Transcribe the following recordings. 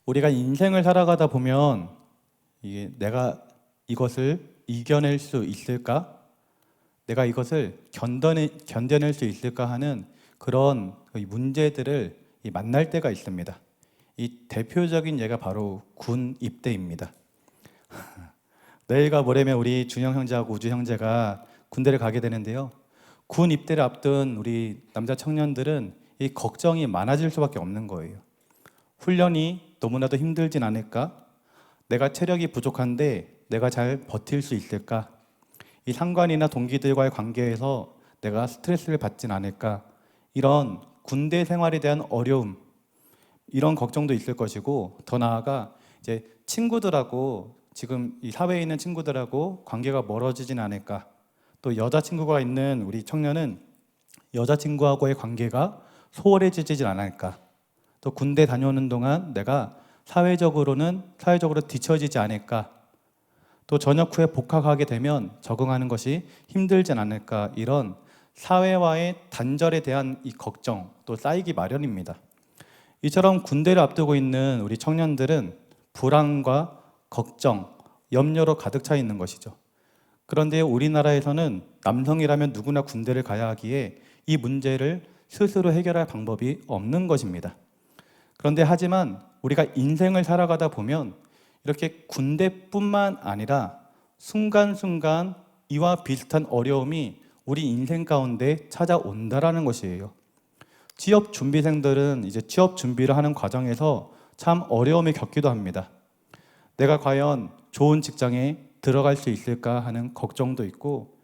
우리가 인생을 살아가다 보면 이게 내가 이것을 이겨낼 수 있을까? 내가 이것을 견뎌낼 수 있을까 하는 그런 문제들을 만날 때가 있습니다. 이 대표적인 예가 바로 군 입대입니다. 내일과 모레면 우리 준영 형제하고 우주 형제가 군대를 가게 되는데요. 군 입대를 앞둔 우리 남자 청년들은 이 걱정이 많아질 수밖에 없는 거예요. 훈련이 너무나도 힘들진 않을까? 내가 체력이 부족한데 내가 잘 버틸 수 있을까? 이 상관이나 동기들과의 관계에서 내가 스트레스를 받진 않을까? 이런 군대 생활에 대한 어려움, 이런 걱정도 있을 것이고, 더 나아가 이제 친구들하고 지금 이 사회에 있는 친구들하고 관계가 멀어지진 않을까? 또 여자친구가 있는 우리 청년은 여자친구하고의 관계가 소홀해지진 않을까? 또 군대 다녀오는 동안 내가 사회적으로 뒤처지지 않을까? 또 전역 후에 복학하게 되면 적응하는 것이 힘들진 않을까? 이런 사회와의 단절에 대한 이 걱정 또 쌓이기 마련입니다. 이처럼 군대를 앞두고 있는 우리 청년들은 불안과 걱정, 염려로 가득 차 있는 것이죠. 그런데 우리나라에서는 남성이라면 누구나 군대를 가야 하기에 이 문제를 스스로 해결할 방법이 없는 것입니다. 그런데 하지만 우리가 인생을 살아가다 보면 이렇게 군대뿐만 아니라 순간순간 이와 비슷한 어려움이 우리 인생 가운데 찾아온다라는 것이에요. 취업 준비생들은 이제 취업 준비를 하는 과정에서 참 어려움을 겪기도 합니다. 내가 과연 좋은 직장에 들어갈 수 있을까 하는 걱정도 있고,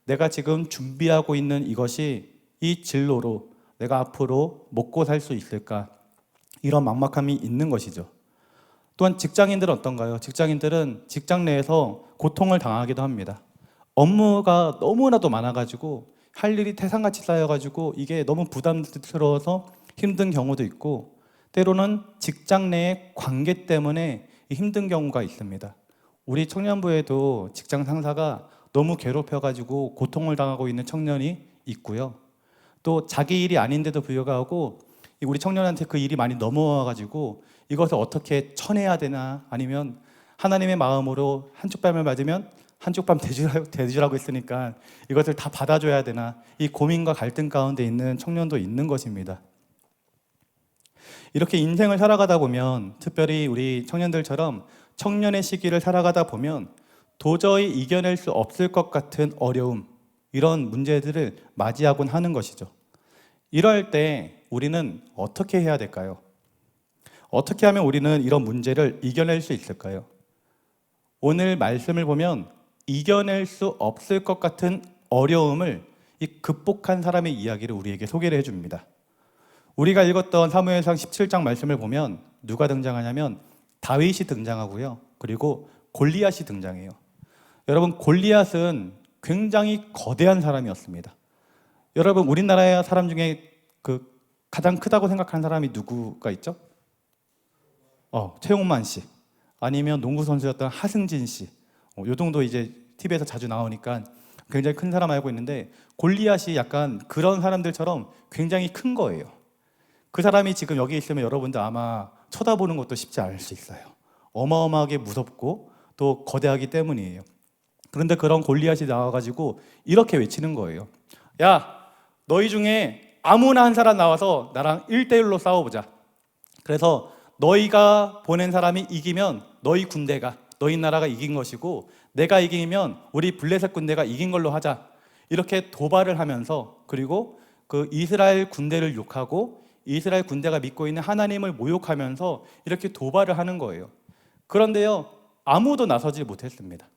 내가 지금 준비하고 있는 이것이 이 진로로 내가 앞으로 먹고 살 수 있을까, 이런 막막함이 있는 것이죠. 또한 직장인들은 어떤가요? 직장인들은 직장 내에서 고통을 당하기도 합니다. 업무가 너무나도 많아가지고 할 일이 태산같이 쌓여가지고 이게 너무 부담스러워서 힘든 경우도 있고, 때로는 직장 내의 관계 때문에 힘든 경우가 있습니다. 우리 청년부에도 직장 상사가 너무 괴롭혀가지고 고통을 당하고 있는 청년이 있고요. 또 자기 일이 아닌데도 불구하고 우리 청년한테 그 일이 많이 넘어와가지고 이것을 어떻게 쳐내야 되나, 아니면 하나님의 마음으로 한쪽 뺨을 맞으면 한쪽 뺨 대주라고 했으니까 이것을 다 받아줘야 되나, 이 고민과 갈등 가운데 있는 청년도 있는 것입니다. 이렇게 인생을 살아가다 보면, 특별히 우리 청년들처럼 청년의 시기를 살아가다 보면 도저히 이겨낼 수 없을 것 같은 어려움, 이런 문제들을 맞이하곤 하는 것이죠. 이럴 때 우리는 어떻게 해야 될까요? 어떻게 하면 우리는 이런 문제를 이겨낼 수 있을까요? 오늘 말씀을 보면 이겨낼 수 없을 것 같은 어려움을 극복한 사람의 이야기를 우리에게 소개를 해줍니다. 우리가 읽었던 사무엘상 17장 말씀을 보면 누가 등장하냐면 다윗이 등장하고요. 그리고 골리앗이 등장해요. 여러분, 골리앗은 굉장히 거대한 사람이었습니다. 여러분, 우리나라 사람 중에 가장 크다고 생각하는 사람이 누구가 있죠? 최용만 씨, 아니면 농구 선수였던 하승진 씨, 요 정도 이제 TV에서 자주 나오니까 굉장히 큰 사람 알고 있는데, 골리앗이 약간 그런 사람들처럼 굉장히 큰 거예요. 그 사람이 지금 여기 있으면 여러분들 아마 쳐다보는 것도 쉽지 않을 수 있어요. 어마어마하게 무섭고 또 거대하기 때문이에요. 그런데 그런 골리앗이 나와가지고 이렇게 외치는 거예요. 야, 너희 중에 아무나 한 사람 나와서 나랑 1대1로 싸워보자. 그래서 너희가 보낸 사람이 이기면 너희 군대가, 너희 나라가 이긴 것이고, 내가 이기면 우리 블레셋 군대가 이긴 걸로 하자. 이렇게 도발을 하면서, 그리고 그 이스라엘 군대를 욕하고 이스라엘 군대가 믿고 있는 하나님을 모욕하면서 이렇게 도발을 하는 거예요. 그런데요, 아무도 나서지 못했습니다.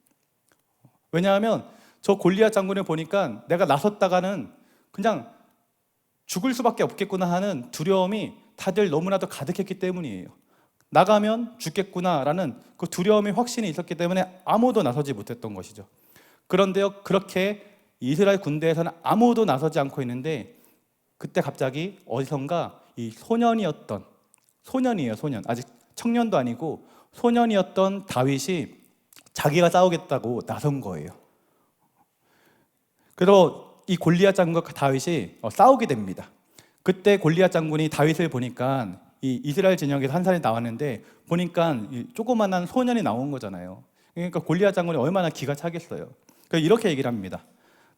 왜냐하면 저 골리앗 장군을 보니까 내가 나섰다가는 그냥 죽을 수밖에 없겠구나 하는 두려움이 다들 너무나도 가득했기 때문이에요. 나가면 죽겠구나라는 그 두려움의 확신이 있었기 때문에 아무도 나서지 못했던 것이죠. 그런데요, 그렇게 이스라엘 군대에서는 아무도 나서지 않고 있는데, 그때 갑자기 어디선가 이 소년이에요. 소년. 아직 청년도 아니고 소년이었던 다윗이 자기가 싸우겠다고 나선 거예요. 그래서 이 골리앗 장군과 다윗이 싸우게 됩니다. 그때 골리앗 장군이 다윗을 보니까 이 이스라엘 진영에서 한 사람이 나왔는데 보니까 이 조그만한 소년이 나온 거잖아요. 그러니까 골리앗 장군이 얼마나 기가 차겠어요. 그러니까 이렇게 얘기를 합니다.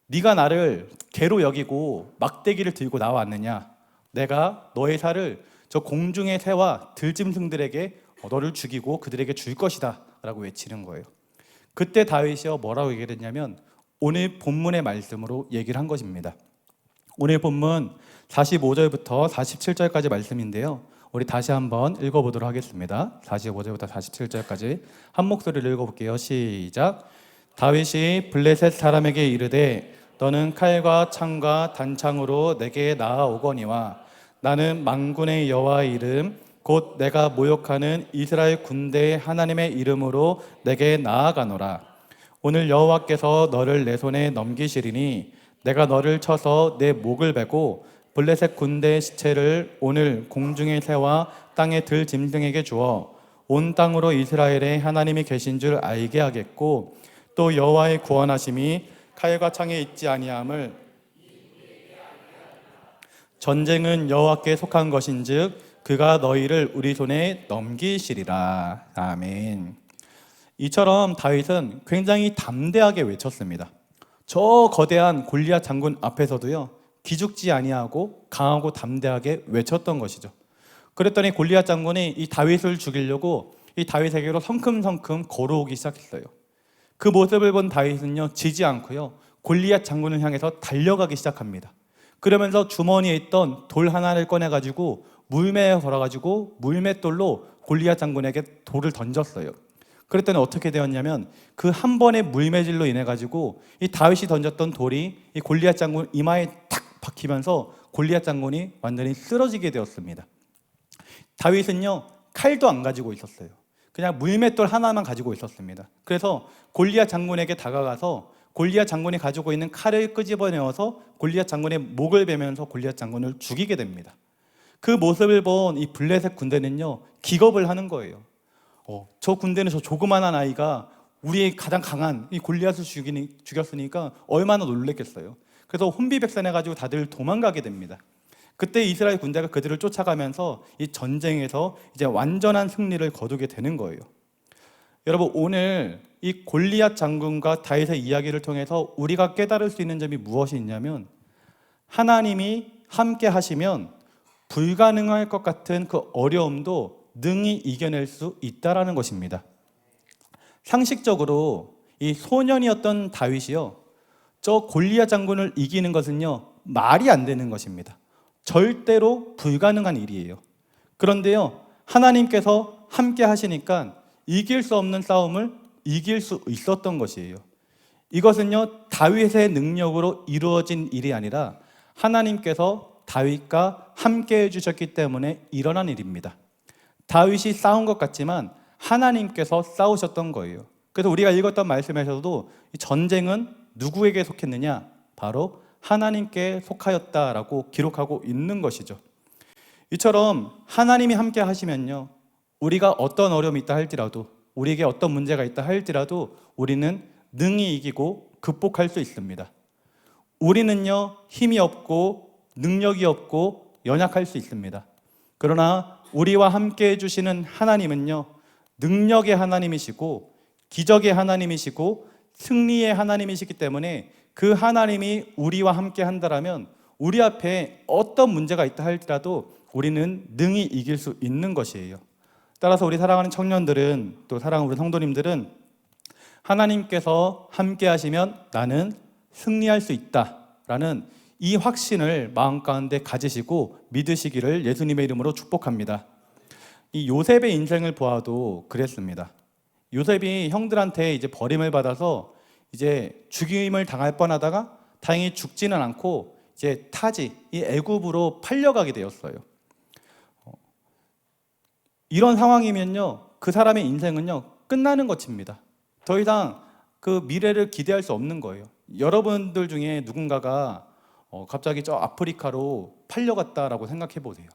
네가 나를 개로 여기고 막대기를 들고 나왔느냐? 내가 너의 살을 저 공중의 새와 들짐승들에게 너를 죽이고 그들에게 줄 것이다 라고 외치는 거예요. 그때 다윗이요 뭐라고 얘기를 했냐면 오늘 본문의 말씀으로 얘기를 한 것입니다. 오늘 본문 45절부터 47절까지 말씀인데요, 우리 다시 한번 읽어보도록 하겠습니다. 45절부터 47절까지 한 목소리를 읽어볼게요. 시작. 다윗이 블레셋 사람에게 이르되 너는 칼과 창과 단창으로 내게 나아오거니와 나는 만군의 여호와의 이름 곧 내가 모욕하는 이스라엘 군대의 하나님의 이름으로 내게 나아가노라. 오늘 여호와께서 너를 내 손에 넘기시리니 내가 너를 쳐서 내 목을 베고 블레셋 군대의 시체를 오늘 공중의 새와 땅의 들 짐승에게 주어 온 땅으로 이스라엘의 하나님이 계신 줄 알게 하겠고 또 여호와의 구원하심이 칼과 창에 있지 아니함을 전쟁은 여호와께 속한 것인즉 그가 너희를 우리 손에 넘기시리라. 아멘. 이처럼 다윗은 굉장히 담대하게 외쳤습니다. 저 거대한 골리앗 장군 앞에서도요 기죽지 아니하고 강하고 담대하게 외쳤던 것이죠. 그랬더니 골리앗 장군이 이 다윗을 죽이려고 이 다윗에게로 성큼성큼 걸어오기 시작했어요. 그 모습을 본 다윗은요 지지 않고요 골리앗 장군을 향해서 달려가기 시작합니다. 그러면서 주머니에 있던 돌 하나를 꺼내가지고 물매에 걸어가지고 물맷돌로 골리앗 장군에게 돌을 던졌어요. 그랬더니 어떻게 되었냐면 그 한 번의 물매질로 인해 가지고 이 다윗이 던졌던 돌이 이 골리앗 장군 이마에 탁 박히면서 골리앗 장군이 완전히 쓰러지게 되었습니다. 다윗은요 칼도 안 가지고 있었어요. 그냥 물맷돌 하나만 가지고 있었습니다. 그래서 골리앗 장군에게 다가가서 골리앗 장군이 가지고 있는 칼을 끄집어내어서 골리앗 장군의 목을 베면서 골리앗 장군을 죽이게 됩니다. 그 모습을 본 이 블레셋 군대는요 기겁을 하는 거예요. 저 군대는 저 조그만한 아이가 우리의 가장 강한 이 골리앗을 죽였으니까 얼마나 놀랬겠어요. 그래서 혼비백산해가지고 다들 도망가게 됩니다. 그때 이스라엘 군대가 그들을 쫓아가면서 이 전쟁에서 이제 완전한 승리를 거두게 되는 거예요. 여러분, 오늘 이 골리앗 장군과 다윗의 이야기를 통해서 우리가 깨달을 수 있는 점이 무엇이 있냐면 하나님이 함께 하시면 불가능할 것 같은 그 어려움도 능히 이겨낼 수 있다라는 것입니다. 상식적으로 이 소년이었던 다윗이요 저 골리앗 장군을 이기는 것은요 말이 안 되는 것입니다. 절대로 불가능한 일이에요. 그런데요 하나님께서 함께 하시니까 이길 수 없는 싸움을 이길 수 있었던 것이에요. 이것은요 다윗의 능력으로 이루어진 일이 아니라 하나님께서 다윗과 함께 해주셨기 때문에 일어난 일입니다. 다윗이 싸운 것 같지만 하나님께서 싸우셨던 거예요. 그래서 우리가 읽었던 말씀에서도 이 전쟁은 누구에게 속했느냐? 바로 하나님께 속하였다라고 기록하고 있는 것이죠. 이처럼 하나님이 함께 하시면요 우리가 어떤 어려움이 있다 할지라도 우리에게 어떤 문제가 있다 할지라도 우리는 능히 이기고 극복할 수 있습니다. 우리는요 힘이 없고 능력이 없고 연약할 수 있습니다. 그러나 우리와 함께 해주시는 하나님은요 능력의 하나님이시고 기적의 하나님이시고 승리의 하나님이시기 때문에 그 하나님이 우리와 함께 한다라면 우리 앞에 어떤 문제가 있다 할지라도 우리는 능히 이길 수 있는 것이에요. 따라서 우리 사랑하는 청년들은 또 사랑하는 우리 성도님들은 하나님께서 함께 하시면 나는 승리할 수 있다라는 이 확신을 마음 가운데 가지시고 믿으시기를 예수님의 이름으로 축복합니다. 이 요셉의 인생을 보아도 그랬습니다. 요셉이 형들한테 이제 버림을 받아서 이제 죽임을 당할 뻔하다가 다행히 죽지는 않고 이제 타지 이 애굽으로 팔려가게 되었어요. 이런 상황이면요 그 사람의 인생은요 끝나는 것입니다. 더 이상 그 미래를 기대할 수 없는 거예요. 여러분들 중에 누군가가 갑자기 저 아프리카로 팔려갔다라고 생각해 보세요.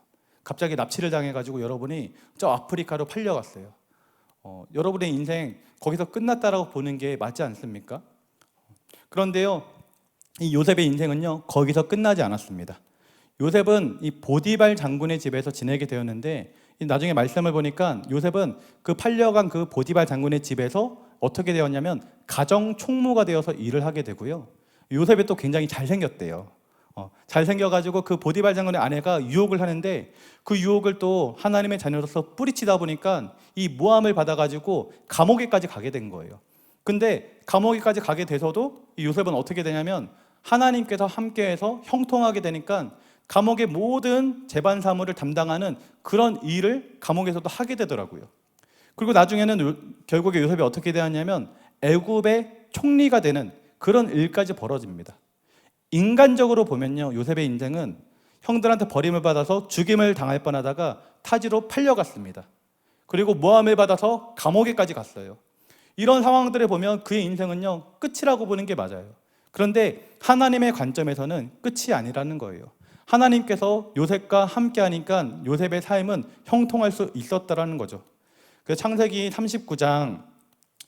갑자기 납치를 당해가지고 여러분이 저 아프리카로 팔려갔어요. 여러분의 인생 거기서 끝났다라고 보는 게 맞지 않습니까? 그런데요 이 요셉의 인생은요 거기서 끝나지 않았습니다. 요셉은 이 보디발 장군의 집에서 지내게 되었는데, 나중에 말씀을 보니까 요셉은 그 팔려간 그 보디발 장군의 집에서 어떻게 되었냐면 가정 총무가 되어서 일을 하게 되고요. 요셉이 또 굉장히 잘생겼대요. 잘생겨가지고 그 보디발 장군의 아내가 유혹을 하는데, 그 유혹을 또 하나님의 자녀로서 뿌리치다 보니까 이 모함을 받아가지고 감옥에까지 가게 된 거예요. 근데 감옥에까지 가게 돼서도 이 요셉은 어떻게 되냐면 하나님께서 함께해서 형통하게 되니까 감옥의 모든 재반 사무를 담당하는 그런 일을 감옥에서도 하게 되더라고요. 그리고 나중에는 결국에 요셉이 어떻게 되었냐면 애굽의 총리가 되는 그런 일까지 벌어집니다. 인간적으로 보면요, 요셉의 인생은 형들한테 버림을 받아서 죽임을 당할 뻔하다가 타지로 팔려갔습니다. 그리고 모함을 받아서 감옥에까지 갔어요. 이런 상황들을 보면 그의 인생은요, 끝이라고 보는 게 맞아요. 그런데 하나님의 관점에서는 끝이 아니라는 거예요. 하나님께서 요셉과 함께 하니까 요셉의 삶은 형통할 수 있었다라는 거죠. 그래서 창세기 39장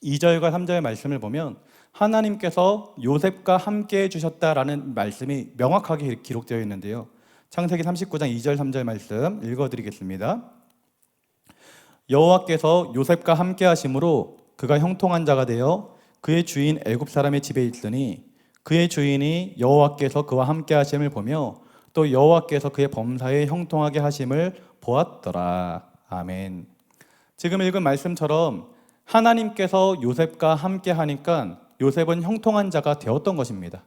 2절과 3절의 말씀을 보면 하나님께서 요셉과 함께 해주셨다라는 말씀이 명확하게 기록되어 있는데요. 창세기 39장 2절 3절 말씀 읽어드리겠습니다. 여호와께서 요셉과 함께 하심으로 그가 형통한 자가 되어 그의 주인 애굽 사람의 집에 있으니 그의 주인이 여호와께서 그와 함께 하심을 보며 또 여호와께서 그의 범사에 형통하게 하심을 보았더라. 아멘. 지금 읽은 말씀처럼 하나님께서 요셉과 함께 하니까 요셉은 형통한 자가 되었던 것입니다.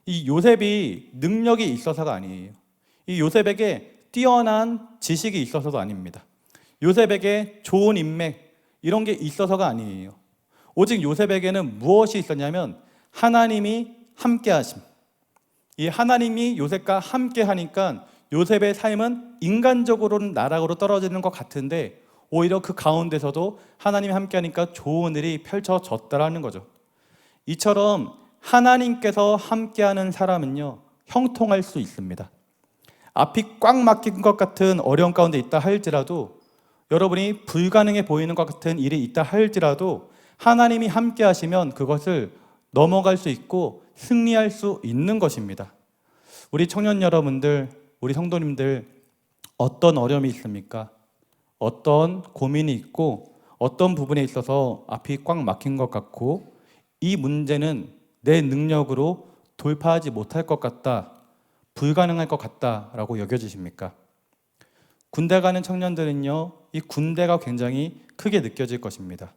이 요셉이 능력이 있어서가 아니에요. 이 요셉에게 뛰어난 지식이 있어서도 아닙니다. 요셉에게 좋은 인맥 이런 게 있어서가 아니에요. 오직 요셉에게는 무엇이 있었냐면 하나님이 함께 하심. 이 하나님이 요셉과 함께 하니까 요셉의 삶은 인간적으로는 나락으로 떨어지는 것 같은데 오히려 그 가운데서도 하나님이 함께 하니까 좋은 일이 펼쳐졌다라는 거죠. 이처럼 하나님께서 함께하는 사람은요, 형통할 수 있습니다. 앞이 꽉 막힌 것 같은 어려움 가운데 있다 할지라도, 여러분이 불가능해 보이는 것 같은 일이 있다 할지라도 하나님이 함께 하시면 그것을 넘어갈 수 있고 승리할 수 있는 것입니다. 우리 청년 여러분들, 우리 성도님들, 어떤 어려움이 있습니까? 어떤 고민이 있고 어떤 부분에 있어서 앞이 꽉 막힌 것 같고 이 문제는 내 능력으로 돌파하지 못할 것 같다, 불가능할 것 같다라고 여겨지십니까? 군대 가는 청년들은요, 이 군대가 굉장히 크게 느껴질 것입니다.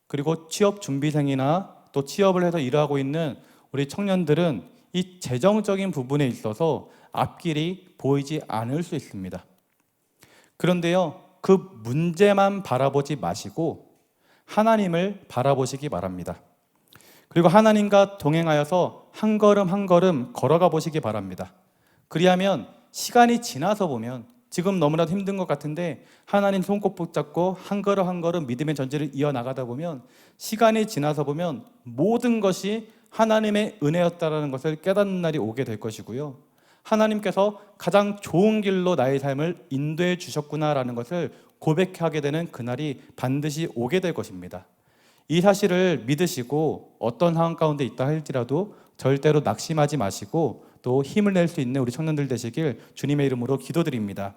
그리고 취업 준비생이나 또 취업을 해서 일하고 있는 우리 청년들은 이 재정적인 부분에 있어서 앞길이 보이지 않을 수 있습니다. 그런데요, 그 문제만 바라보지 마시고 하나님을 바라보시기 바랍니다. 그리고 하나님과 동행하여서 한 걸음 한 걸음 걸어가 보시기 바랍니다. 그리하면 시간이 지나서 보면 지금 너무나도 힘든 것 같은데 하나님 손꼭 붙잡고 한 걸음 한 걸음 믿음의 전진을 이어나가다 보면 시간이 지나서 보면 모든 것이 하나님의 은혜였다라는 것을 깨닫는 날이 오게 될 것이고요. 하나님께서 가장 좋은 길로 나의 삶을 인도해 주셨구나라는 것을 고백하게 되는 그날이 반드시 오게 될 것입니다. 이 사실을 믿으시고 어떤 상황 가운데 있다 할지라도 절대로 낙심하지 마시고 또 힘을 낼 수 있는 우리 청년들 되시길 주님의 이름으로 기도드립니다.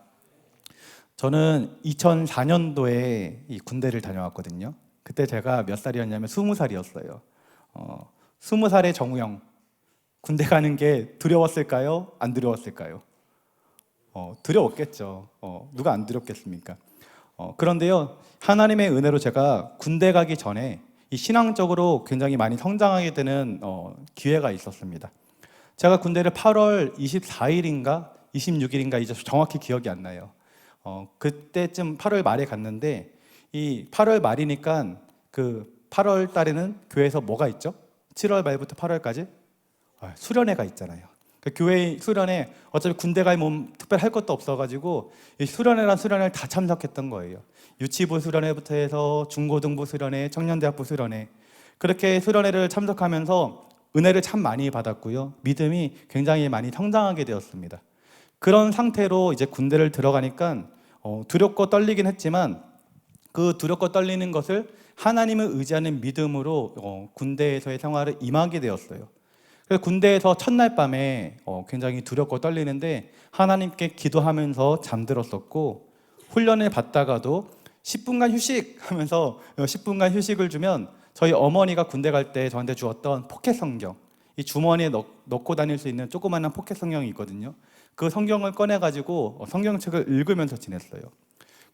저는 2004년도에 이 군대를 다녀왔거든요. 그때 제가 몇 살이었냐면 20살이었어요. 20살의 정우영, 군대 가는 게 두려웠을까요? 안 두려웠을까요? 두려웠겠죠. 누가 안 두렵겠습니까? 그런데요, 하나님의 은혜로 제가 군대 가기 전에 이 신앙적으로 굉장히 많이 성장하게 되는 기회가 있었습니다. 제가 군대를 8월 24일인가 26일인가 이제 정확히 기억이 안 나요. 그때쯤 8월 말에 갔는데 이 8월 말이니까 그 8월 달에는 교회에서 뭐가 있죠? 7월 말부터 8월까지 수련회가 있잖아요. 그 교회 수련회 어차피 군대 가면 뭐 특별히 할 것도 없어가지고 이 수련회란 수련회를 다 참석했던 거예요. 유치부 수련회부터 해서 중고등부 수련회, 청년대학부 수련회, 그렇게 수련회를 참석하면서 은혜를 참 많이 받았고요. 믿음이 굉장히 많이 성장하게 되었습니다. 그런 상태로 이제 군대를 들어가니까 두렵고 떨리긴 했지만 그 두렵고 떨리는 것을 하나님을 의지하는 믿음으로 군대에서의 생활을 임하게 되었어요. 그래서 군대에서 첫날 밤에 굉장히 두렵고 떨리는데 하나님께 기도하면서 잠들었었고, 훈련을 받다가도 10분간 휴식 하면서 10분간 휴식을 주면 저희 어머니가 군대 갈 때 저한테 주었던 포켓 성경, 이 주머니에 넣고 다닐 수 있는 조그마한 포켓 성경이 있거든요. 그 성경을 꺼내가지고 성경책을 읽으면서 지냈어요.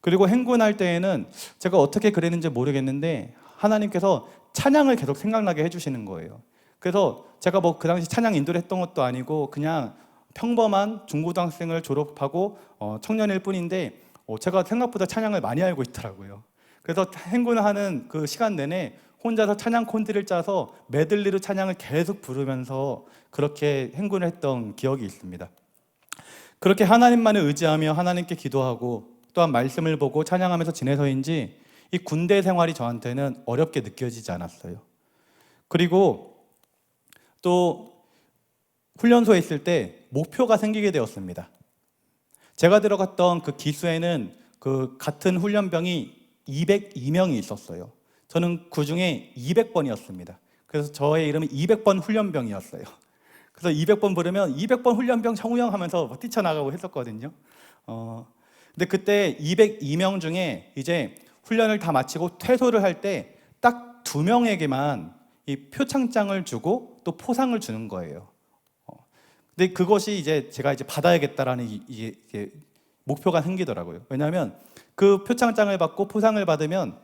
그리고 행군할 때에는 제가 어떻게 그랬는지 모르겠는데 하나님께서 찬양을 계속 생각나게 해주시는 거예요. 그래서 제가 뭐 그 당시 찬양 인도를 했던 것도 아니고 그냥 평범한 중고등학생을 졸업하고 청년일 뿐인데 제가 생각보다 찬양을 많이 알고 있더라고요. 그래서 행군하는 그 시간 내내 혼자서 찬양 콘티를 짜서 메들리로 찬양을 계속 부르면서 그렇게 행군을 했던 기억이 있습니다. 그렇게 하나님만을 의지하며 하나님께 기도하고 또한 말씀을 보고 찬양하면서 지내서인지 이 군대 생활이 저한테는 어렵게 느껴지지 않았어요. 그리고 또 훈련소에 있을 때 목표가 생기게 되었습니다. 제가 들어갔던 그 기수에는 그 같은 훈련병이 202명이 있었어요. 저는 그 중에 200번이었습니다. 그래서 저의 이름은 200번 훈련병이었어요. 그래서 200번 부르면 200번 훈련병 정우영 하면서 뛰쳐나가고 했었거든요. 근데 그때 202명 중에 이제 훈련을 다 마치고 퇴소를 할 때 딱 2명에게만 이 표창장을 주고 또 포상을 주는 거예요. 근데 그것이 이제 제가 이제 받아야겠다라는 이게 목표가 생기더라고요. 왜냐하면 그 표창장을 받고 포상을 받으면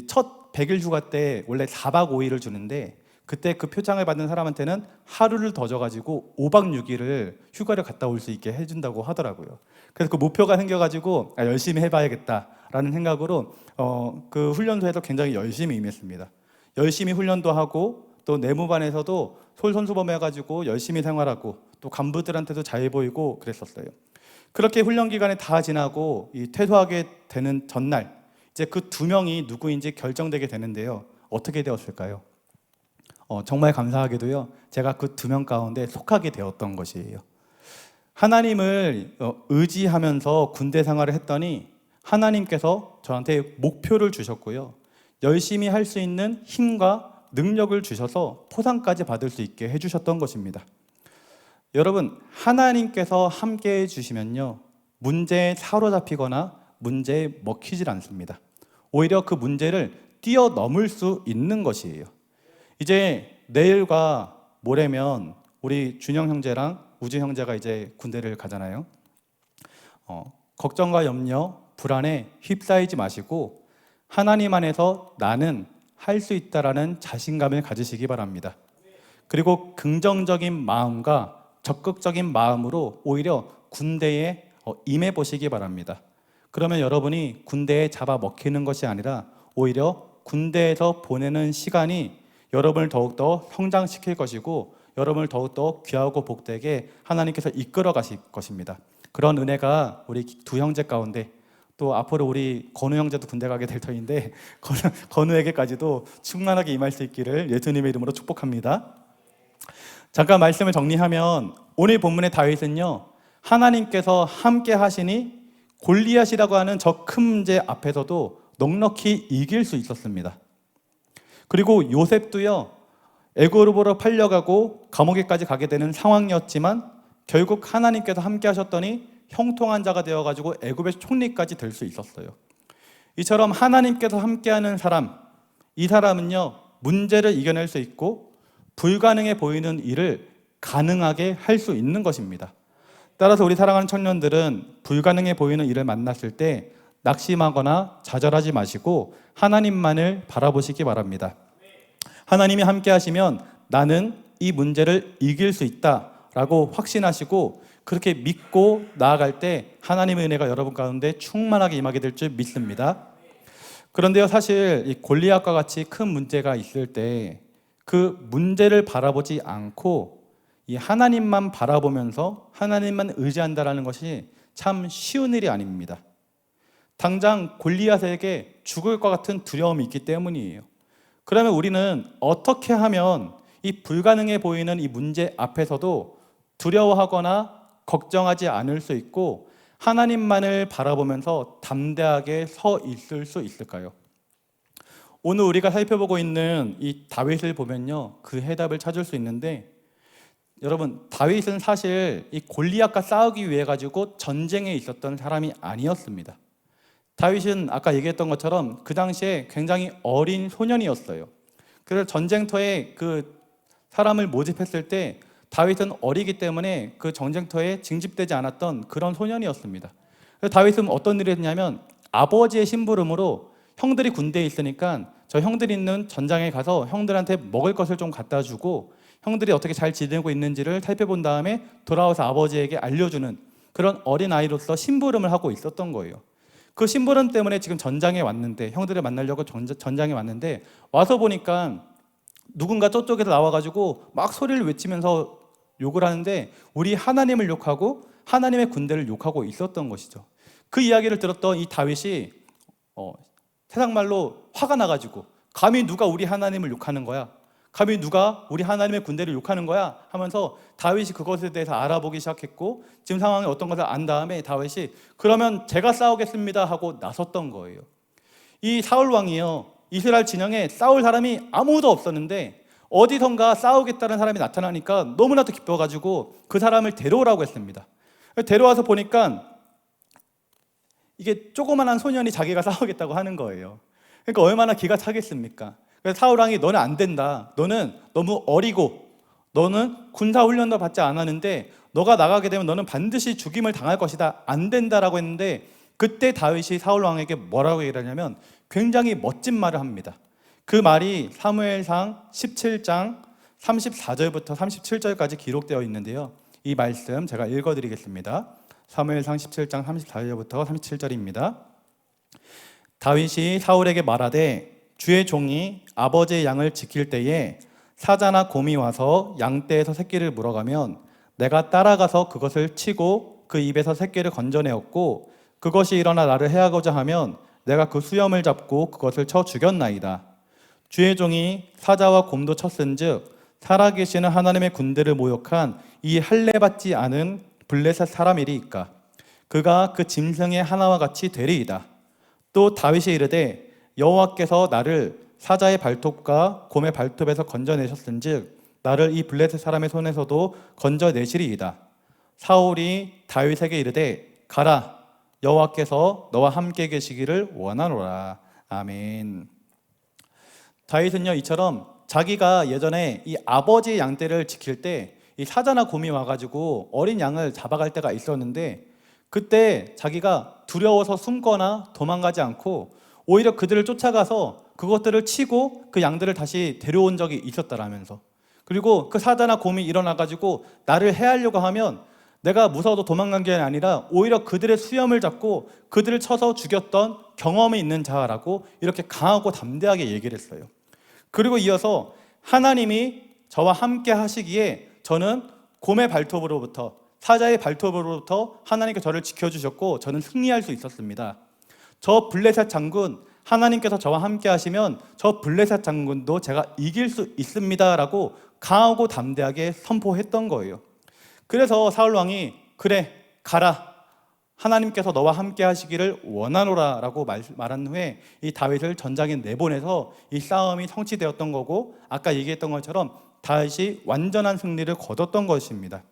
첫 100일 휴가 때 원래 4박 5일을 주는데 그때 그 표창을 받는 사람한테는 하루를 더 줘가지고 5박 6일을 휴가를 갔다 올 수 있게 해준다고 하더라고요. 그래서 그 목표가 생겨가지고 열심히 해봐야겠다라는 생각으로 그 훈련소에서 굉장히 열심히 임했습니다. 열심히 훈련도 하고 또 내무반에서도 솔선수범해가지고 열심히 생활하고 또 간부들한테도 잘 보이고 그랬었어요. 그렇게 훈련 기간이 다 지나고 이 퇴소하게 되는 전날 이제 그 2명이 누구인지 결정되게 되는데요. 어떻게 되었을까요? 정말 감사하게도요. 제가 그 2명 가운데 속하게 되었던 것이에요. 하나님을 의지하면서 군대 생활을 했더니 하나님께서 저한테 목표를 주셨고요. 열심히 할 수 있는 힘과 능력을 주셔서 포상까지 받을 수 있게 해주셨던 것입니다. 여러분, 하나님께서 함께 해주시면요, 문제에 사로잡히거나 문제에 먹히질 않습니다. 오히려 그 문제를 뛰어넘을 수 있는 것이에요. 이제 내일과 모레면 우리 준영 형제랑 우주 형제가 이제 군대를 가잖아요. 걱정과 염려, 불안에 휩싸이지 마시고 하나님 안에서 나는 할 수 있다라는 자신감을 가지시기 바랍니다. 그리고 긍정적인 마음과 적극적인 마음으로 오히려 군대에 임해 보시기 바랍니다. 그러면 여러분이 군대에 잡아먹히는 것이 아니라 오히려 군대에서 보내는 시간이 여러분을 더욱더 성장시킬 것이고 여러분을 더욱더 귀하고 복되게 하나님께서 이끌어 가실 것입니다. 그런 은혜가 우리 2 형제 가운데 또 앞으로 우리 건우 형제도 군대 가게 될 터인데 건우에게까지도 충만하게 임할 수 있기를 예수님의 이름으로 축복합니다. 잠깐 말씀을 정리하면 오늘 본문의 다윗은요, 하나님께서 함께 하시니 골리앗이라고 하는 저 큰 문제 앞에서도 넉넉히 이길 수 있었습니다. 그리고 요셉도요, 애굽으로 팔려가고 감옥에까지 가게 되는 상황이었지만 결국 하나님께서 함께 하셨더니 형통한 자가 되어가지고 애굽의 총리까지 될 수 있었어요. 이처럼 하나님께서 함께하는 사람, 이 사람은요, 문제를 이겨낼 수 있고 불가능해 보이는 일을 가능하게 할 수 있는 것입니다. 따라서 우리 사랑하는 청년들은 불가능해 보이는 일을 만났을 때 낙심하거나 좌절하지 마시고 하나님만을 바라보시기 바랍니다. 하나님이 함께 하시면 나는 이 문제를 이길 수 있다라고 확신하시고 그렇게 믿고 나아갈 때 하나님의 은혜가 여러분 가운데 충만하게 임하게 될 줄 믿습니다. 그런데요, 사실 이 골리앗과 같이 큰 문제가 있을 때 그 문제를 바라보지 않고 이 하나님만 바라보면서 하나님만 의지한다라는 것이 참 쉬운 일이 아닙니다. 당장 골리앗에게 죽을 것 같은 두려움이 있기 때문이에요. 그러면 우리는 어떻게 하면 이 불가능해 보이는 이 문제 앞에서도 두려워하거나 걱정하지 않을 수 있고 하나님만을 바라보면서 담대하게 서 있을 수 있을까요? 오늘 우리가 살펴보고 있는 이 다윗을 보면요, 그 해답을 찾을 수 있는데 여러분, 다윗은 사실 이 골리앗과 싸우기 위해 가지고 전쟁에 있었던 사람이 아니었습니다. 다윗은 아까 얘기했던 것처럼 그 당시에 굉장히 어린 소년이었어요. 그래서 전쟁터에 그 사람을 모집했을 때 다윗은 어리기 때문에 그 전쟁터에 징집되지 않았던 그런 소년이었습니다. 그래서 다윗은 어떤 일을 했냐면 아버지의 심부름으로 형들이 군대에 있으니까 저 형들이 있는 전장에 가서 형들한테 먹을 것을 좀 갖다 주고 형들이 어떻게 잘 지내고 있는지를 살펴본 다음에 돌아와서 아버지에게 알려주는 그런 어린아이로서 심부름을 하고 있었던 거예요. 그 심부름 때문에 지금 전장에 왔는데, 형들을 만나려고 전장에 왔는데, 와서 보니까 누군가 저쪽에서 나와가지고 막 소리를 외치면서 욕을 하는데 우리 하나님을 욕하고 하나님의 군대를 욕하고 있었던 것이죠. 그 이야기를 들었던 이 다윗이 세상 말로 화가 나가지고, 감히 누가 우리 하나님을 욕하는 거야? 감히 누가 우리 하나님의 군대를 욕하는 거야? 하면서 다윗이 그것에 대해서 알아보기 시작했고, 지금 상황이 어떤 것을 안 다음에 다윗이 그러면 제가 싸우겠습니다 하고 나섰던 거예요. 이 사울 왕이요, 이스라엘 진영에 싸울 사람이 아무도 없었는데 어디선가 싸우겠다는 사람이 나타나니까 너무나도 기뻐가지고 그 사람을 데려오라고 했습니다. 데려와서 보니까 이게 조그만한 소년이 자기가 싸우겠다고 하는 거예요. 그러니까 얼마나 기가 차겠습니까? 그래서 사울 왕이 너는 안 된다. 너는 너무 어리고 너는 군사 훈련도 받지 않았는데 너가 나가게 되면 너는 반드시 죽임을 당할 것이다. 안 된다라고 했는데, 그때 다윗이 사울 왕에게 뭐라고 얘기를 하냐면 굉장히 멋진 말을 합니다. 그 말이 사무엘상 17장 34절부터 37절까지 기록되어 있는데요. 이 말씀 제가 읽어드리겠습니다. 사무엘상 17장 34절부터 37절입니다. 다윗이 사울에게 말하되 주의 종이 아버지의 양을 지킬 때에 사자나 곰이 와서 양떼에서 새끼를 물어가면 내가 따라가서 그것을 치고 그 입에서 새끼를 건져내었고, 그것이 일어나 나를 해하고자 하면 내가 그 수염을 잡고 그것을 쳐 죽였나이다. 주의 종이 사자와 곰도 쳤은즉 살아계시는 하나님의 군대를 모욕한 이 할례받지 않은 블레셋 사람이리이까. 그가 그 짐승의 하나와 같이 되리이다. 또 다윗이 이르되 여호와께서 나를 사자의 발톱과 곰의 발톱에서 건져내셨은즉 나를 이 블레셋 사람의 손에서도 건져내시리이다. 사울이 다윗에게 이르되 가라, 여호와께서 너와 함께 계시기를 원하노라. 아멘. 다윗은요, 이처럼 자기가 예전에 이 아버지의 양떼를 지킬 때 이 사자나 곰이 와가지고 어린 양을 잡아갈 때가 있었는데, 그때 자기가 두려워서 숨거나 도망가지 않고 오히려 그들을 쫓아가서 그것들을 치고 그 양들을 다시 데려온 적이 있었다라면서, 그리고 그 사자나 곰이 일어나가지고 나를 해하려고 하면 내가 무서워도 도망간 게 아니라 오히려 그들의 수염을 잡고 그들을 쳐서 죽였던 경험이 있는 자라고 이렇게 강하고 담대하게 얘기를 했어요. 그리고 이어서 하나님이 저와 함께 하시기에 저는 곰의 발톱으로부터, 사자의 발톱으로부터 하나님께 저를 지켜주셨고 저는 승리할 수 있었습니다. 저 블레셋 장군, 하나님께서 저와 함께 하시면 저 블레셋 장군도 제가 이길 수 있습니다 라고 강하고 담대하게 선포했던 거예요. 그래서 사울 왕이 그래 가라, 하나님께서 너와 함께 하시기를 원하노라 라고 말한 후에 이 다윗을 전장에 내보내서 이 싸움이 성취되었던 거고, 아까 얘기했던 것처럼 다윗이 완전한 승리를 거뒀던 것입니다.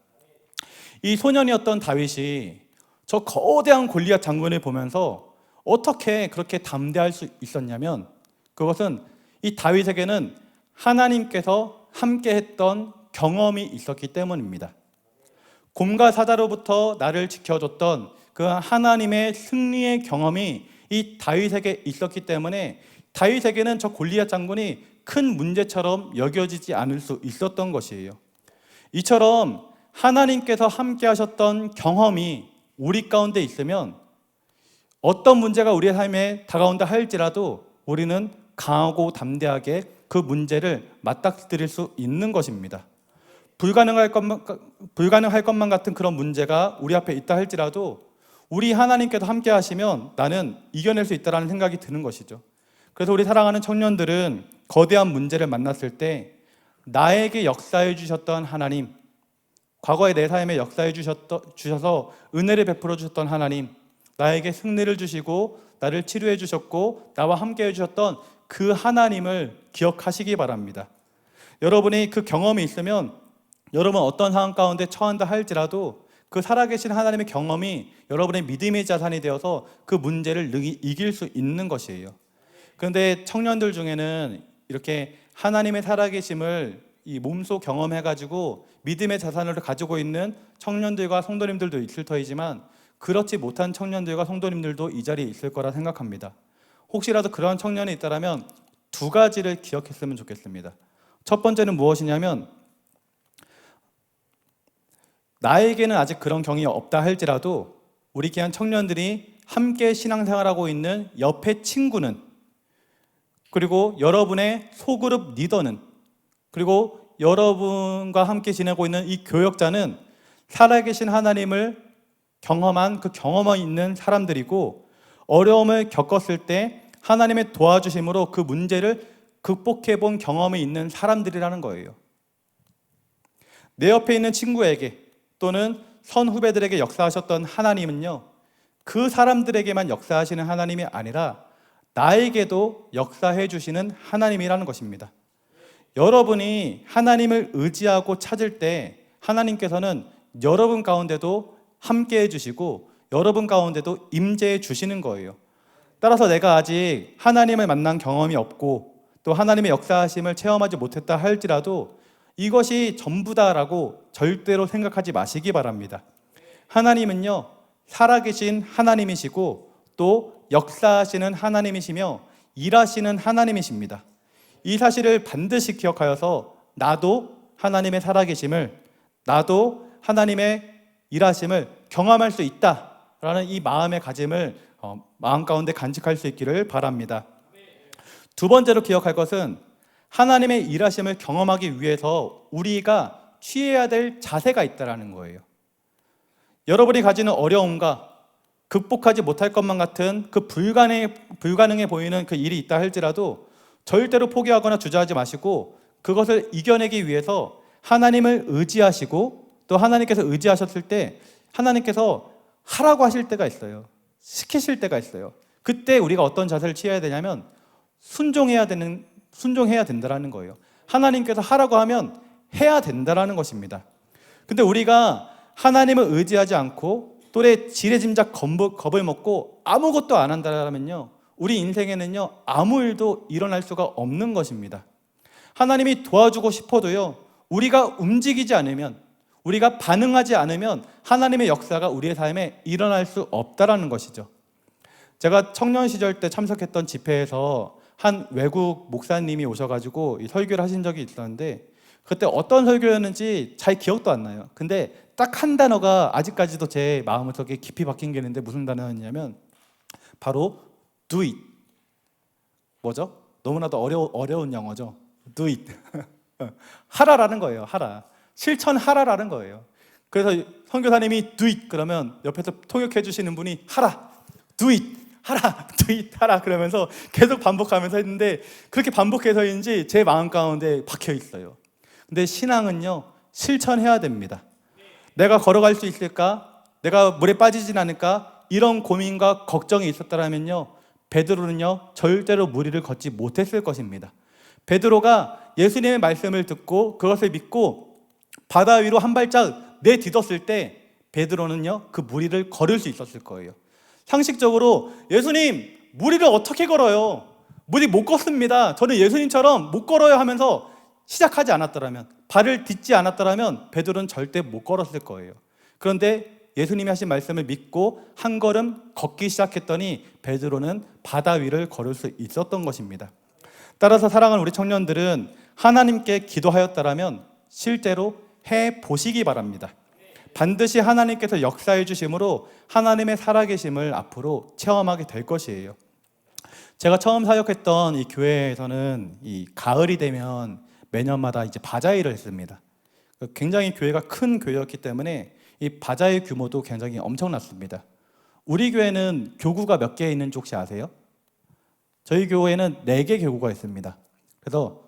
이 소년이었던 다윗이 저 거대한 골리앗 장군을 보면서 어떻게 그렇게 담대할 수 있었냐면, 그것은 이 다윗에게는 하나님께서 함께 했던 경험이 있었기 때문입니다. 곰과 사자로부터 나를 지켜줬던 그 하나님의 승리의 경험이 이 다윗에게 있었기 때문에 다윗에게는 저 골리앗 장군이 큰 문제처럼 여겨지지 않을 수 있었던 것이에요. 이처럼 하나님께서 함께 하셨던 경험이 우리 가운데 있으면 어떤 문제가 우리의 삶에 다가온다 할지라도 우리는 강하고 담대하게 그 문제를 맞닥뜨릴 수 있는 것입니다. 불가능할 것만 같은 그런 문제가 우리 앞에 있다 할지라도 우리 하나님께서 함께 하시면 나는 이겨낼 수 있다는 생각이 드는 것이죠. 그래서 우리 사랑하는 청년들은 거대한 문제를 만났을 때 나에게 역사해 주셨던 하나님, 과거에 내 삶에 역사해 주셔서 은혜를 베풀어 주셨던 하나님, 나에게 승리를 주시고 나를 치료해 주셨고 나와 함께 해주셨던 그 하나님을 기억하시기 바랍니다. 여러분이 그 경험이 있으면 여러분 어떤 상황 가운데 처한다 할지라도 그 살아계신 하나님의 경험이 여러분의 믿음의 자산이 되어서 그 문제를 이길 수 있는 것이에요. 그런데 청년들 중에는 이렇게 하나님의 살아계심을 이 몸소 경험해가지고 믿음의 자산을 가지고 있는 청년들과 성도님들도 있을 터이지만 그렇지 못한 청년들과 성도님들도 이 자리에 있을 거라 생각합니다. 혹시라도 그런 청년이 있다면 두 가지를 기억했으면 좋겠습니다. 첫 번째는 무엇이냐면 나에게는 아직 그런 경험이 없다 할지라도 우리 귀한 청년들이 함께 신앙생활하고 있는 옆에 친구는, 그리고 여러분의 소그룹 리더는, 그리고 여러분과 함께 지내고 있는 이 교역자는 살아계신 하나님을 경험한 그 경험이 있는 사람들이고 어려움을 겪었을 때 하나님의 도와주심으로 그 문제를 극복해 본 경험이 있는 사람들이라는 거예요. 내 옆에 있는 친구에게 또는 선후배들에게 역사하셨던 하나님은요, 그 사람들에게만 역사하시는 하나님이 아니라 나에게도 역사해 주시는 하나님이라는 것입니다. 여러분이 하나님을 의지하고 찾을 때 하나님께서는 여러분 가운데도 함께 해주시고 여러분 가운데도 임재해 주시는 거예요. 따라서 내가 아직 하나님을 만난 경험이 없고 또 하나님의 역사하심을 체험하지 못했다 할지라도 이것이 전부다라고 절대로 생각하지 마시기 바랍니다. 하나님은요, 살아계신 하나님이시고 또 역사하시는 하나님이시며 일하시는 하나님이십니다. 이 사실을 반드시 기억하여서 나도 하나님의 살아계심을, 나도 하나님의 일하심을 경험할 수 있다라는 이 마음의 가짐을 마음 가운데 간직할 수 있기를 바랍니다. 두 번째로 기억할 것은 하나님의 일하심을 경험하기 위해서 우리가 취해야 될 자세가 있다는 거예요. 여러분이 가지는 어려움과 극복하지 못할 것만 같은 그 불가능해 보이는 그 일이 있다 할지라도 절대로 포기하거나 주저하지 마시고 그것을 이겨내기 위해서 하나님을 의지하시고 또 하나님께서 의지하셨을 때 하나님께서 하라고 하실 때가 있어요. 시키실 때가 있어요. 그때 우리가 어떤 자세를 취해야 되냐면 순종해야 된다라는 거예요. 하나님께서 하라고 하면 해야 된다라는 것입니다. 근데 우리가 하나님을 의지하지 않고 또래 지레짐작 겁을 먹고 아무것도 안 한다면요, 우리 인생에는요 아무 일도 일어날 수가 없는 것입니다. 하나님이 도와주고 싶어도요, 우리가 움직이지 않으면, 우리가 반응하지 않으면 하나님의 역사가 우리의 삶에 일어날 수 없다라는 것이죠. 제가 청년 시절 때 참석했던 집회에서 한 외국 목사님이 오셔가지고 설교를 하신 적이 있었는데 그때 어떤 설교였는지 잘 기억도 안 나요. 근데 딱 한 단어가 아직까지도 제 마음속에 깊이 박힌 게 있는데 무슨 단어였냐면 바로 do it. 뭐죠? 너무나도 어려운 영어죠. do it. 하라라는 거예요. 하라. 실천하라라는 거예요. 그래서 선교사님이 do it 그러면 옆에서 통역해 주시는 분이 하라, do it, 하라, do it, 하라 그러면서 계속 반복하면서 했는데 그렇게 반복해서인지 제 마음 가운데 박혀 있어요. 근데 신앙은요 실천해야 됩니다. 내가 걸어갈 수 있을까? 내가 물에 빠지진 않을까? 이런 고민과 걱정이 있었더라면요 베드로는요 절대로 물 위를 걷지 못했을 것입니다. 베드로가 예수님의 말씀을 듣고 그것을 믿고 바다 위로 한 발짝 내딛었을 때 베드로는요 그 물 위를 걸을 수 있었을 거예요. 상식적으로 예수님 물 위를 어떻게 걸어요? 물이 못 걷습니다. 저는 예수님처럼 못 걸어요 하면서 시작하지 않았더라면, 발을 딛지 않았더라면 베드로는 절대 못 걸었을 거예요. 그런데 예수님이 하신 말씀을 믿고 한 걸음 걷기 시작했더니 베드로는 바다 위를 걸을 수 있었던 것입니다. 따라서 사랑하는 우리 청년들은 하나님께 기도하였다라면 실제로 해보시기 바랍니다. 반드시 하나님께서 역사해 주심으로 하나님의 살아계심을 앞으로 체험하게 될 것이에요. 제가 처음 사역했던 이 교회에서는 이 가을이 되면 매년마다 이제 바자회를 했습니다. 굉장히 교회가 큰 교회였기 때문에 이 바자회 규모도 굉장히 엄청났습니다. 우리 교회는 교구가 몇 개 있는지 혹시 아세요? 저희 교회는 4개 교구가 있습니다. 그래서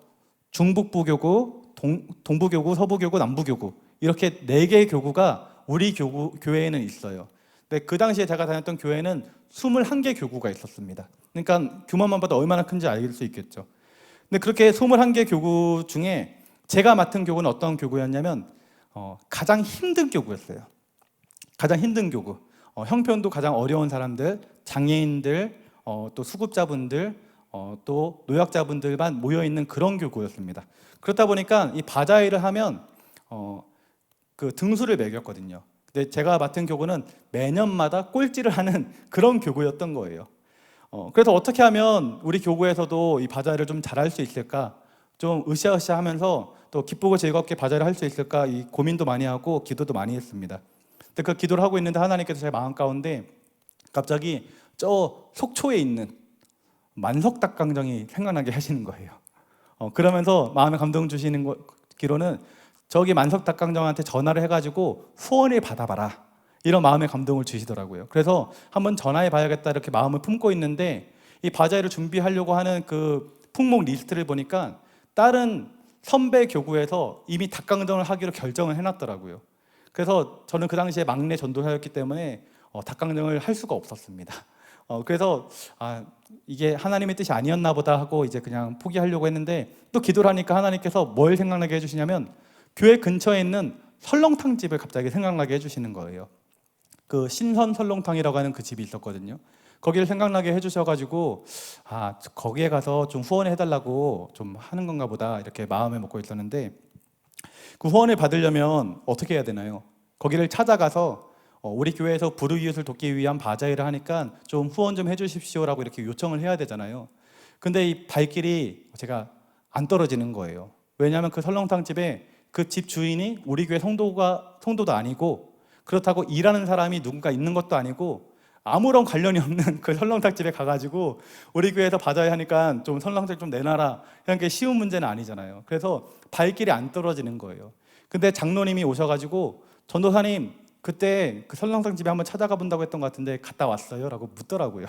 중북부 교구, 동부 교구, 서부 교구, 남부 교구 이렇게 4개의 교구가 우리 교회에는 있어요. 근데 그 당시에 제가 다녔던 교회는 21개 교구가 있었습니다. 그러니까 규모만 봐도 얼마나 큰지 알 수 있겠죠. 근데 그렇게 21개 교구 중에 제가 맡은 교구는 어떤 교구였냐면 가장 힘든 교구였어요. 가장 힘든 교구. 형편도 가장 어려운 사람들, 장애인들, 또 수급자분들, 또 노약자분들만 모여 있는 그런 교구였습니다. 그렇다 보니까 이 바자회를 하면 그 등수를 매겼거든요. 근데 제가 맡은 교구는 매년마다 꼴찌를 하는 그런 교구였던 거예요. 그래서 어떻게 하면 우리 교구에서도 이 바자회를 좀 잘할 수 있을까? 좀 으쌰으쌰하면서 또 기쁘고 즐겁게 바자회를 할 수 있을까? 이 고민도 많이 하고 기도도 많이 했습니다. 근데 그 기도를 하고 있는데 하나님께서 제 마음 가운데 갑자기 저 속초에 있는 만석닭강정이 생각나게 하시는 거예요. 그러면서 마음에 감동 주시는 기로는 저기 만석닭강정한테 전화를 해가지고 후원을 받아봐라, 이런 마음의 감동을 주시더라고요. 그래서 한번 전화해 봐야겠다 이렇게 마음을 품고 있는데, 이 바자회를 준비하려고 하는 그 품목 리스트를 보니까 다른 선배 교구에서 이미 닭강정을 하기로 결정을 해놨더라고요. 그래서 저는 그 당시에 막내 전도사였기 때문에 닭강정을 할 수가 없었습니다. 그래서 이게 하나님의 뜻이 아니었나 보다 하고 이제 그냥 포기하려고 했는데, 또 기도를 하니까 하나님께서 뭘 생각나게 해주시냐면 교회 근처에 있는 설렁탕 집을 갑자기 생각나게 해주시는 거예요. 그 신선 설렁탕이라고 하는 그 집이 있었거든요. 거기를 생각나게 해주셔가지고 거기에 가서 좀 후원해달라고 좀 하는 건가 보다 이렇게 마음을 먹고 있었는데, 그 후원을 받으려면 어떻게 해야 되나요? 거기를 찾아가서 우리 교회에서 불우이웃을 돕기 위한 바자회를 하니까 좀 후원 좀 해주십시오라고 이렇게 요청을 해야 되잖아요. 근데 이 발길이 제가 안 떨어지는 거예요. 왜냐하면 그 설렁탕 집에 그 집 주인이 우리 교회 성도도 아니고, 그렇다고 일하는 사람이 누군가 있는 것도 아니고, 아무런 관련이 없는 그 설렁탕 집에 가가지고 우리 교회에서 바자회 하니까 좀 설렁탕 좀 내놔라, 이런 게 쉬운 문제는 아니잖아요. 그래서 발길이 안 떨어지는 거예요. 근데 장로님이 오셔가지고 전도사님 그때 그 설렁탕 집에 한번 찾아가 본다고 했던 것 같은데 갔다 왔어요? 라고 묻더라고요.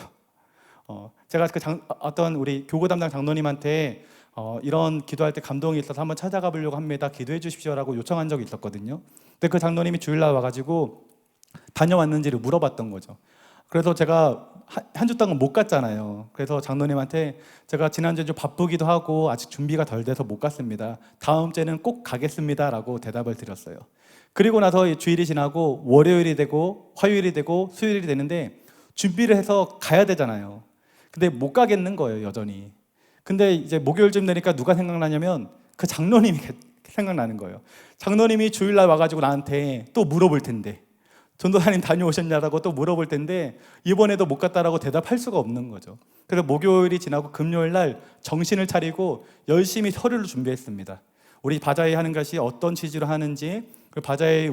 제가 어떤 우리 교구 담당 장로님한테 이런 기도할 때 감동이 있어서 한번 찾아가 보려고 합니다, 기도해 주십시오라고 요청한 적이 있었거든요. 근데 그 장로님이 주일날 와가지고 다녀왔는지를 물어봤던 거죠. 그래서 제가 한 주 동안 못 갔잖아요. 그래서 장로님한테 제가 지난주에 좀 바쁘기도 하고 아직 준비가 덜 돼서 못 갔습니다, 다음 주에는 꼭 가겠습니다 라고 대답을 드렸어요. 그리고 나서 주일이 지나고 월요일이 되고 화요일이 되고 수요일이 되는데 준비를 해서 가야 되잖아요. 근데 못 가겠는 거예요, 여전히. 근데 이제 목요일쯤 되니까 누가 생각나냐면 그 장로님이 생각나는 거예요. 장로님이 주일날 와가지고 나한테 또 물어볼 텐데, 전도사님 다녀오셨냐라고 또 물어볼 텐데 이번에도 못 갔다라고 대답할 수가 없는 거죠. 그래서 목요일이 지나고 금요일날 정신을 차리고 열심히 서류를 준비했습니다. 우리 바자회 하는 것이 어떤 취지로 하는지, 그 바자회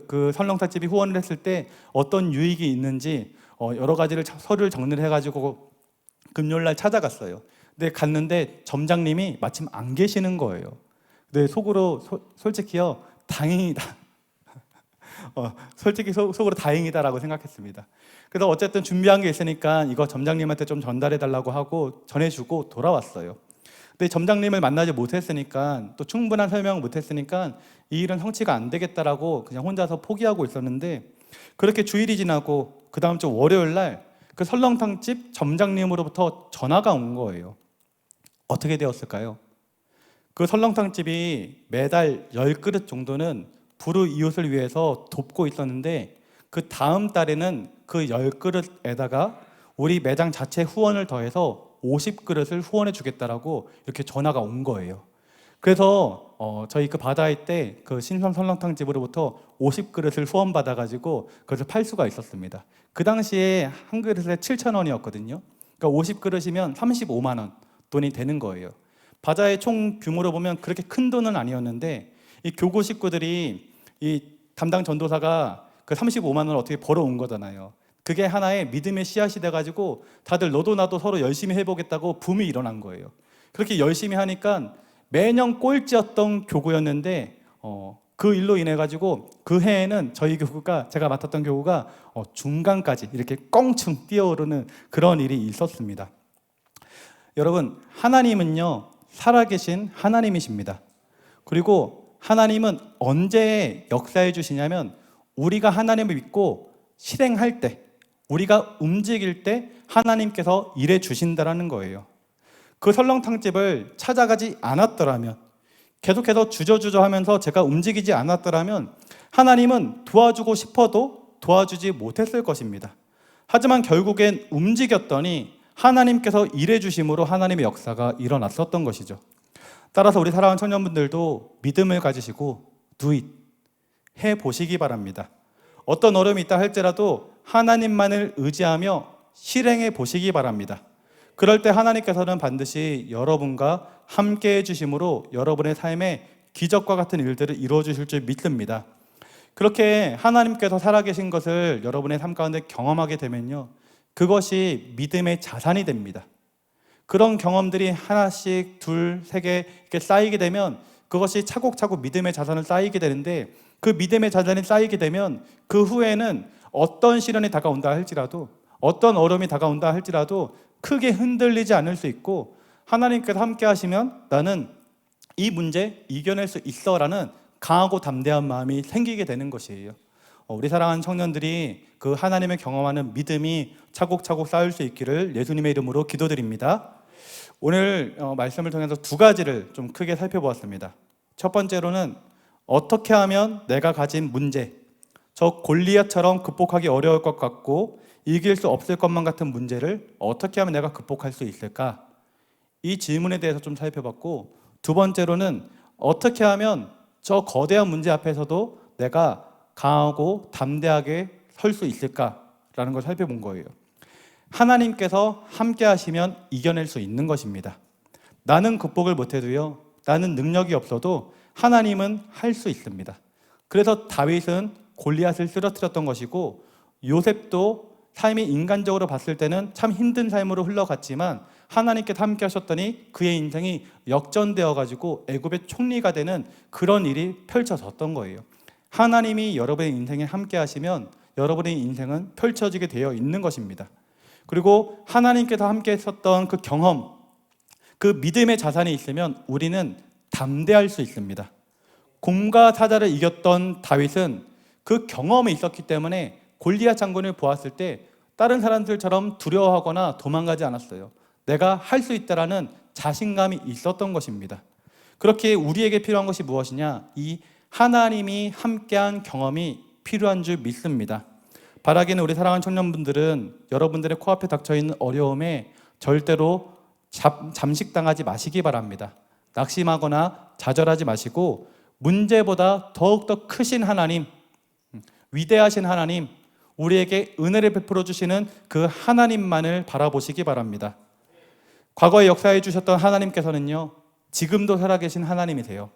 그 설렁탕집이 후원을 했을 때 어떤 유익이 있는지 여러 가지를 서류를 정리를 해가지고 금요일날 찾아갔어요. 근데 갔는데 점장님이 마침 안 계시는 거예요. 근데 속으로 솔직히요, 다행이다. 솔직히 속으로 다행이다라고 생각했습니다. 그래서 어쨌든 준비한 게 있으니까 이거 점장님한테 좀 전달해 달라고 하고 전해주고 돌아왔어요. 근데 점장님을 만나지 못했으니까, 또 충분한 설명을 못했으니까 이 일은 성취가 안 되겠다라고 그냥 혼자서 포기하고 있었는데, 그렇게 주일이 지나고 그 다음 주 월요일 날 그 설렁탕집 점장님으로부터 전화가 온 거예요. 어떻게 되었을까요? 그 설렁탕집이 매달 10그릇 정도는 불우이웃을 위해서 돕고 있었는데, 그 다음 달에는 그 10그릇에다가 우리 매장 자체 후원을 더해서 50그릇을 후원해 주겠다라고 이렇게 전화가 온 거예요. 그래서 저희 그 바다회 때 그 신선 설렁탕 집으로부터 50그릇을 후원 받아가지고 그것을 팔 수가 있었습니다. 그 당시에 한 그릇에 7,000원이었거든요. 그러니까 50그릇이면 35만 원 돈이 되는 거예요. 바자회 총 규모로 보면 그렇게 큰 돈은 아니었는데, 이 교구 식구들이 이 담당 전도사가 그 35만 원을 어떻게 벌어온 거잖아요. 그게 하나의 믿음의 씨앗이 돼가지고 다들 너도 나도 서로 열심히 해보겠다고 붐이 일어난 거예요. 그렇게 열심히 하니까 매년 꼴찌였던 교구였는데 그 일로 인해 가지고 그 해에는 저희 교구가, 제가 맡았던 교구가 중간까지 이렇게 껑충 뛰어오르는 그런 일이 있었습니다. 여러분, 하나님은요 살아계신 하나님이십니다. 그리고 하나님은 언제 역사해 주시냐면 우리가 하나님을 믿고 실행할 때, 우리가 움직일 때 하나님께서 일해 주신다라는 거예요. 그 설렁탕집을 찾아가지 않았더라면, 계속해서 주저주저 하면서 제가 움직이지 않았더라면 하나님은 도와주고 싶어도 도와주지 못했을 것입니다. 하지만 결국엔 움직였더니 하나님께서 일해 주심으로 하나님의 역사가 일어났었던 것이죠. 따라서 우리 사랑하는 청년분들도 믿음을 가지시고 do it, 해보시기 바랍니다. 어떤 어려움이 있다 할지라도 하나님만을 의지하며 실행해 보시기 바랍니다. 그럴 때 하나님께서는 반드시 여러분과 함께 해주심으로 여러분의 삶에 기적과 같은 일들을 이루어 주실 줄 믿습니다. 그렇게 하나님께서 살아계신 것을 여러분의 삶 가운데 경험하게 되면요, 그것이 믿음의 자산이 됩니다. 그런 경험들이 하나씩, 둘, 세 개 이렇게 쌓이게 되면 그것이 차곡차곡 믿음의 자산을 쌓이게 되는데, 그 믿음의 자산이 쌓이게 되면 그 후에는 어떤 시련이 다가온다 할지라도, 어떤 어려움이 다가온다 할지라도 크게 흔들리지 않을 수 있고, 하나님께서 함께 하시면 나는 이 문제 이겨낼 수 있어라는 강하고 담대한 마음이 생기게 되는 것이에요. 우리 사랑하는 청년들이 그 하나님을 경험하는 믿음이 차곡차곡 쌓일 수 있기를 예수님의 이름으로 기도드립니다. 오늘 말씀을 통해서 두 가지를 좀 크게 살펴보았습니다. 첫 번째로는 어떻게 하면 내가 가진 문제, 저 골리앗처럼 극복하기 어려울 것 같고 이길 수 없을 것만 같은 문제를 어떻게 하면 내가 극복할 수 있을까? 이 질문에 대해서 좀 살펴봤고, 두 번째로는 어떻게 하면 저 거대한 문제 앞에서도 내가 강하고 담대하게 설 수 있을까라는 걸 살펴본 거예요. 하나님께서 함께 하시면 이겨낼 수 있는 것입니다. 나는 극복을 못해도요, 나는 능력이 없어도 하나님은 할 수 있습니다. 그래서 다윗은 골리앗을 쓰러뜨렸던 것이고, 요셉도 삶이 인간적으로 봤을 때는 참 힘든 삶으로 흘러갔지만 하나님께서 함께 하셨더니 그의 인생이 역전되어 가지고 애굽의 총리가 되는 그런 일이 펼쳐졌던 거예요. 하나님이 여러분의 인생에 함께 하시면 여러분의 인생은 펼쳐지게 되어 있는 것입니다. 그리고 하나님께서 함께 했었던 그 경험, 그 믿음의 자산이 있으면 우리는 담대할 수 있습니다. 곰과 사자를 이겼던 다윗은 그 경험이 있었기 때문에 골리앗 장군을 보았을 때 다른 사람들처럼 두려워하거나 도망가지 않았어요. 내가 할 수 있다라는 자신감이 있었던 것입니다. 그렇게 우리에게 필요한 것이 무엇이냐? 이 하나님이 함께한 경험이 필요한 줄 믿습니다. 바라기는 우리 사랑하는 청년분들은 여러분들의 코앞에 닥쳐있는 어려움에 절대로 잠식당하지 마시기 바랍니다. 낙심하거나 좌절하지 마시고 문제보다 더욱더 크신 하나님, 위대하신 하나님, 우리에게 은혜를 베풀어 주시는 그 하나님만을 바라보시기 바랍니다. 과거에 역사해 주셨던 하나님께서는요, 지금도 살아계신 하나님이세요.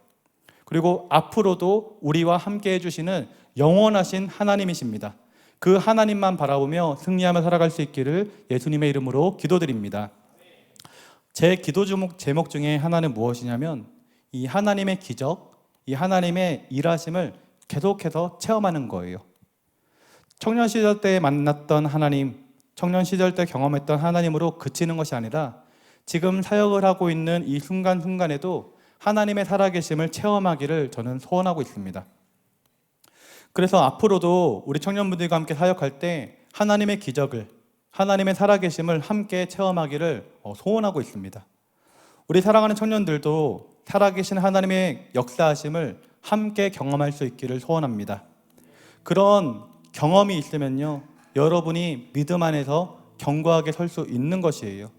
그리고 앞으로도 우리와 함께 해주시는 영원하신 하나님이십니다. 그 하나님만 바라보며 승리하며 살아갈 수 있기를 예수님의 이름으로 기도드립니다. 제 기도 제목 중에 하나는 무엇이냐면 이 하나님의 기적, 이 하나님의 일하심을 계속해서 체험하는 거예요. 청년 시절 때 만났던 하나님, 청년 시절 때 경험했던 하나님으로 그치는 것이 아니라 지금 사역을 하고 있는 이 순간순간에도 하나님의 살아계심을 체험하기를 저는 소원하고 있습니다. 그래서 앞으로도 우리 청년분들과 함께 사역할 때 하나님의 기적을, 하나님의 살아계심을 함께 체험하기를 소원하고 있습니다. 우리 사랑하는 청년들도 살아계신 하나님의 역사하심을 함께 경험할 수 있기를 소원합니다. 그런 경험이 있으면요, 여러분이 믿음 안에서 견고하게 설 수 있는 것이에요.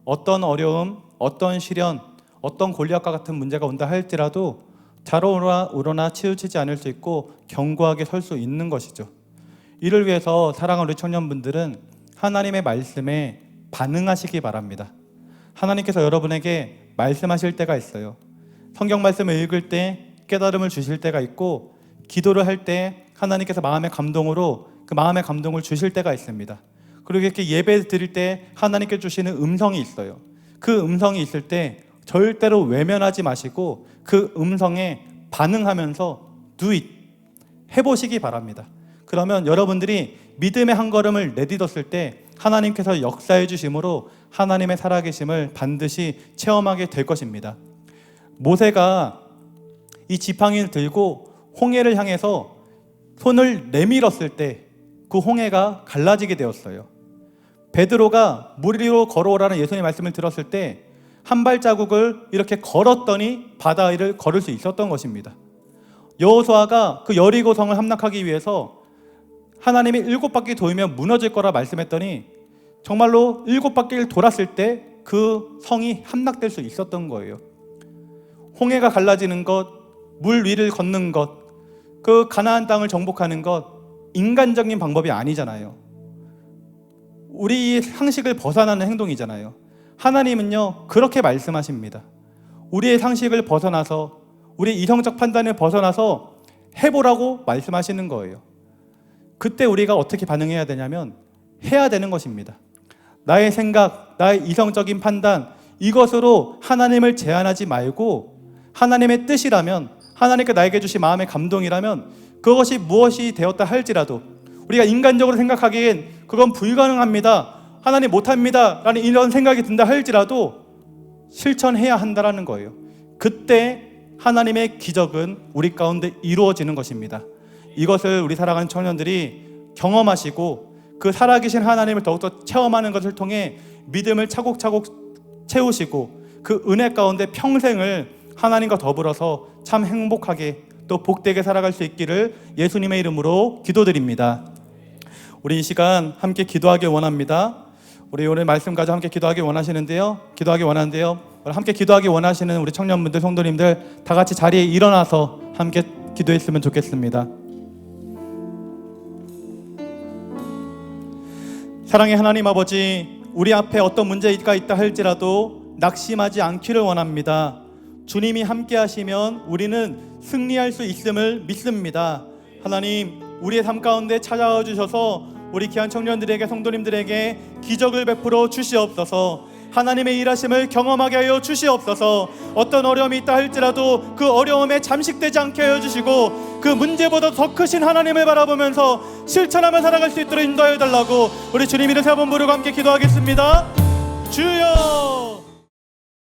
어떤 어려움, 어떤 시련, 어떤 골리앗과 같은 문제가 온다 할지라도 좌로우러나 치우치지 않을 수 있고 견고하게 설 수 있는 것이죠. 이를 위해서 사랑하는 우리 청년분들은 하나님의 말씀에 반응하시기 바랍니다. 하나님께서 여러분에게 말씀하실 때가 있어요. 성경 말씀을 읽을 때 깨달음을 주실 때가 있고, 기도를 할 때 하나님께서 마음의 감동으로 그 마음의 감동을 주실 때가 있습니다. 그리고 이렇게 예배 드릴 때 하나님께 주시는 음성이 있어요. 그 음성이 있을 때 절대로 외면하지 마시고 그 음성에 반응하면서 do it, 해보시기 바랍니다. 그러면 여러분들이 믿음의 한 걸음을 내딛었을 때 하나님께서 역사해 주심으로 하나님의 살아계심을 반드시 체험하게 될 것입니다. 모세가 이 지팡이를 들고 홍해를 향해서 손을 내밀었을 때 그 홍해가 갈라지게 되었어요. 베드로가 물 위로 걸어오라는 예수님의 말씀을 들었을 때 한 발자국을 이렇게 걸었더니 바다 위를 걸을 수 있었던 것입니다. 여호수아가 그 여리고 성을 함락하기 위해서 하나님이 7바퀴 돌면 무너질 거라 말씀했더니 정말로 7바퀴를 돌았을 때 그 성이 함락될 수 있었던 거예요. 홍해가 갈라지는 것, 물 위를 걷는 것, 그 가나안 땅을 정복하는 것, 인간적인 방법이 아니잖아요. 우리 상식을 벗어나는 행동이잖아요. 하나님은요, 그렇게 말씀하십니다. 우리의 상식을 벗어나서, 우리 이성적 판단을 벗어나서 해보라고 말씀하시는 거예요. 그때 우리가 어떻게 반응해야 되냐면 해야 되는 것입니다. 나의 생각, 나의 이성적인 판단, 이것으로 하나님을 제한하지 말고 하나님의 뜻이라면, 하나님께 나에게 주신 마음의 감동이라면 그것이 무엇이 되었다 할지라도 우리가 인간적으로 생각하기엔 그건 불가능합니다, 하나님 못합니다 라는 이런 생각이 든다 할지라도 실천해야 한다라는 거예요. 그때 하나님의 기적은 우리 가운데 이루어지는 것입니다. 이것을 우리 사랑하는 청년들이 경험하시고 그 살아계신 하나님을 더욱더 체험하는 것을 통해 믿음을 차곡차곡 채우시고 그 은혜 가운데 평생을 하나님과 더불어서 참 행복하게 또 복되게 살아갈 수 있기를 예수님의 이름으로 기도드립니다. 우리 이 시간 함께 기도하길 원합니다. 우리 오늘 말씀 가지고 함께 기도하기 원하시는데요. 함께 기도하기 원하시는 우리 청년분들, 성도님들 다 같이 자리에 일어나서 함께 기도했으면 좋겠습니다. 사랑의 하나님 아버지, 우리 앞에 어떤 문제가 있다 할지라도 낙심하지 않기를 원합니다. 주님이 함께 하시면 우리는 승리할 수 있음을 믿습니다. 하나님, 우리의 삶 가운데 찾아와 주셔서 우리 귀한 청년들에게, 성도님들에게 기적을 베풀어 주시옵소서. 하나님의 일하심을 경험하게 하여 주시옵소서. 어떤 어려움이 있다 할지라도 그 어려움에 잠식되지 않게 하여 주시고 그 문제보다 더 크신 하나님을 바라보면서 실천하며 살아갈 수 있도록 인도하여 달라고 우리 주님 이름 세 번 부르고 함께 기도하겠습니다. 주여